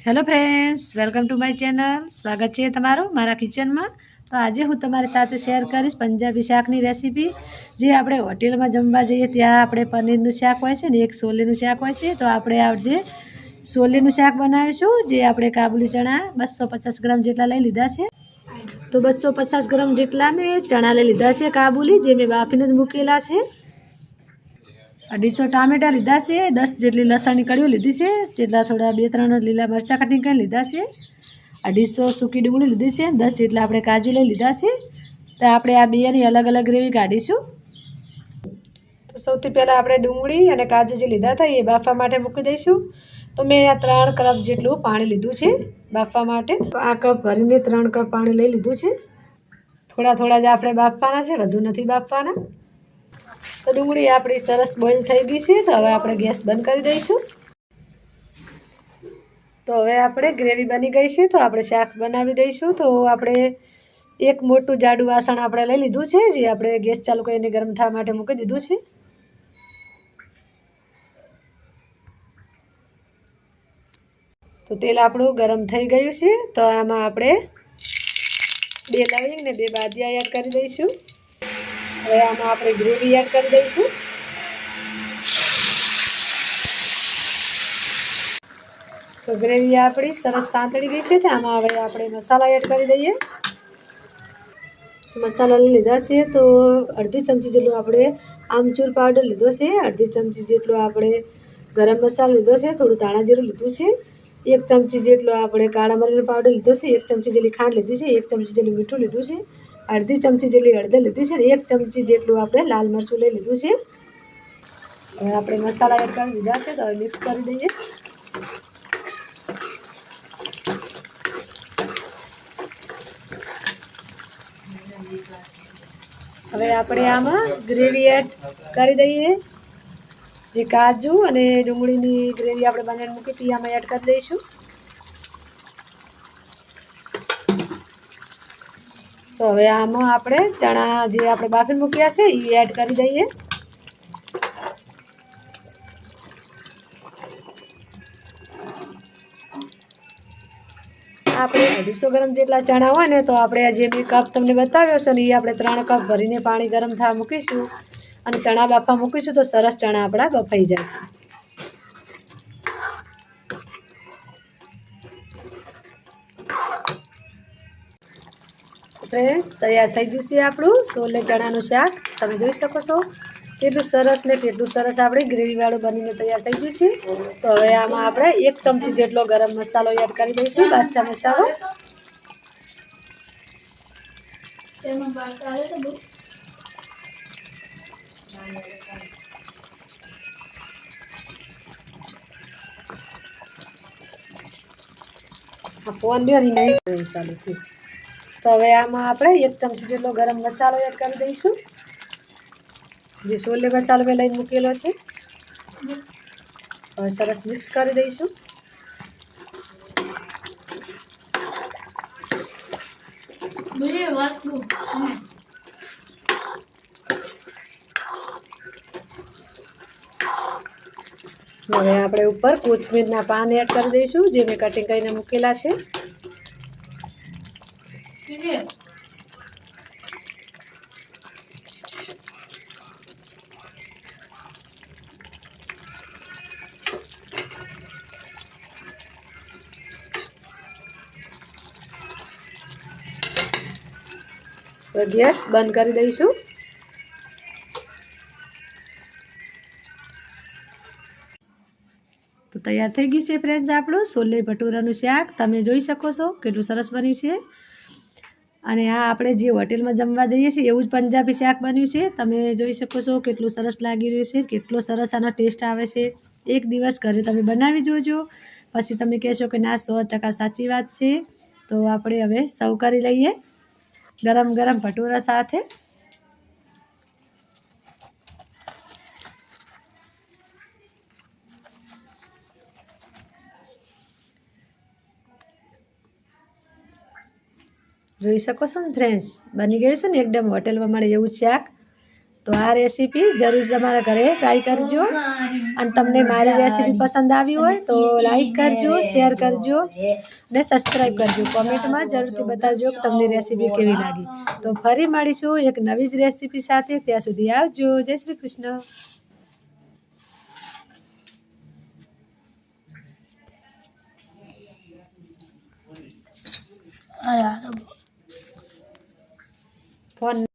Hello friends, welcome to my channel. સ્વાગત છે તમારું મારા કિચનમાં. તો આજે હું તમારી સાથે શેર કરીશ પંજાબી શાકની રેસીપી. જે આપણે હોટેલમાં જમવા જઈએ ત્યાં આપણે પનીરનું શાક હોય છે ને એક છોલેનું શાક હોય છે. તો આપણે આજે છોલેનું શાક બનાવીશું. જે આપણે કાબુલી ચણા 250 ગ્રામ જેટલા લઈ લીધા છે. તો 250 ગ્રામ જેટલા મેં ચણા લઈ લીધા છે કાબુલી, જે મેં બાફીને જ મૂકેલા છે. 250 ટામેટા લીધા છે, 10 જેટલી લસણની કળીઓ લીધી છે, જેટલા થોડા 2-3 લીલા મરચાં કટિંગ કરીને લીધા છે, 250 સૂકી ડુંગળી લીધી છે, 10 જેટલા આપણે કાજુ લઈ લીધા છે. તો આપણે આ બેની અલગ અલગ ગ્રેવી કાઢીશું. તો સૌથી પહેલાં આપણે ડુંગળી અને કાજુ જે લીધા હતા એ બાફવા માટે મૂકી દઈશું. તો મેં આ 3 કપ જેટલું પાણી લીધું છે બાફવા માટે. તો આ કપ ભરીને 3 કપ પાણી લઈ લીધું છે. થોડા થોડા જ આપણે બાફવાના છે, વધુ નથી બાફવાના. તો ડુંગળી આપણી સરસ બોઇલ થઈ ગઈ છે. તો હવે આપણે ગેસ બંધ કરી દઈશું. તો હવે આપણે ગ્રેવી બની ગઈ છે. તો આપણે શાક બનાવી દઈશું. તો આપણે એક મોટું જાડું વાસણ આપણે લઈ લીધું છે, જે આપણે ગેસ ચાલુ કરીને ગરમ થવા માટે મૂકી દીધું છે. તો તેલ આપણું ગરમ થઈ ગયું છે. તો આમાં આપણે 2 લવિંગ ને 2 બાદિયા એડ કરી દઈશું. હવે આમાં આપણે ગ્રેવી એડ કરી દઈશું. તો ગ્રેવી આપણી સરસ સાંતળી ગઈ છે. તો આમાં હવે આપણે મસાલા એડ કરી દઈએ. મસાલા લઈ લીધા છે. તો અડધી ચમચી જેટલું આપણે આમચૂર પાવડર લીધો છે, અડધી ચમચી જેટલો આપણે ગરમ મસાલો લીધો છે, થોડું ધાણા જીરું લીધું છે, 1 ચમચી જેટલો આપણે કાળા મરીનો પાવડર લીધો છે, 1 ચમચી જેટલી ખાંડ લીધી છે, 1 ચમચી જેટલું મીઠું લીધું છે, અડધી ચમચી જેટલી હળદર લીધી છે, અને 1 ચમચી જેટલું આપણે લાલ મરચું લઈ લીધું છે. હવે આપણે મસાલા એડ કરી દીધા છે. તો હવે મિક્સ કરી દઈએ. હવે આપણે આમાં ગ્રેવી એડ કરી દઈએ. જે કાજુ અને ડુંગળીની ગ્રેવી આપણે બનાવીને મૂકી હતી આમાં એડ કરી દઈશું. તો હવે આમાં આપણે ચણા જે આપણે બાફીને મૂક્યા છે એ એડ કરી દઈએ. આપણે 250 ગ્રામ જેટલા ચણા હોય ને, તો આપણે જે મેં કપ તમને બતાવ્યો છે ને એ આપણે 3 કપ ભરીને પાણી ગરમ થવા મૂકીશું અને ચણા બાફવા મૂકીશું. તો સરસ ચણા આપણા બફાઈ જશે. ફ્રેન્ડ્સ, તૈયાર થઈ ગયું છે આપણું છોલે ચણાનું શાક. તમે જોઈ શકો છો કેટલું સરસ ને કેટલું સરસ આપણી ગ્રેવીવાળું બનીને તૈયાર થઈ ગયું છે. તો હવે આમાં આપણે 1 ચમચી જેટલો ગરમ મસાલો એડ કરી દઈશું, બાદશાહ મસાલો. ફોન બી નહીં ચાલુ છે. તો હવે આમાં આપણે 1 ચમચી જેટલો ગરમ મસાલો એડ કરી દઈશું, જે છોલે મસાલો મેં લઈને મૂકેલો છે. હવે સરસ મિક્સ કરી દઈશું. હવે આપણે ઉપર કોથમીરના પાન એડ કરી દઈશું, જે મેં કટિંગ કરીને મૂકેલા છે. તો ગેસ બંધ કરી દઈશું. તો તૈયાર થઈ ગયું છે ફ્રેન્ડ્સ આપણું છોલે ભટુરાનું શાક. તમે જોઈ શકો છો કેટલું સરસ બન્યું છે. અને આ આપણે જે હોટેલમાં જમવા જઈએ છીએ એવું જ પંજાબી શાક બન્યું છે. તમે જોઈ શકો છો કેટલું સરસ લાગી રહ્યું છે, કેટલો સરસ આનો ટેસ્ટ આવે છે. એક દિવસ ઘરે તમે બનાવી જોજો, પછી તમે કહેશો કે ના 100% સાચી વાત છે. તો આપણે હવે સર્વ કરી લઈએ ગરમ ગરમ ભટુરા સાથે. જોઈ શકો છો ને ફ્રેન્ડ્સ, બની ગયું છે ને એકદમ હોટેલમાં મળે એવું શાક. તો આ રેસીપી જરૂર તમારા ઘરે ટ્રાય કરજો અને તમને મારી રેસીપી પસંદ આવી હોય તો લાઈક કરજો, શેર કરજો ને સબસ્ક્રાઈબ કરજો. કોમેન્ટમાં જરૂરથી બતાવજો કે તમને રેસીપી કેવી લાગી. તો ફરી મળીશું એક નવી જ રેસીપી સાથે. ત્યાં સુધી આવજો. જય શ્રી કૃષ્ણ. ફોન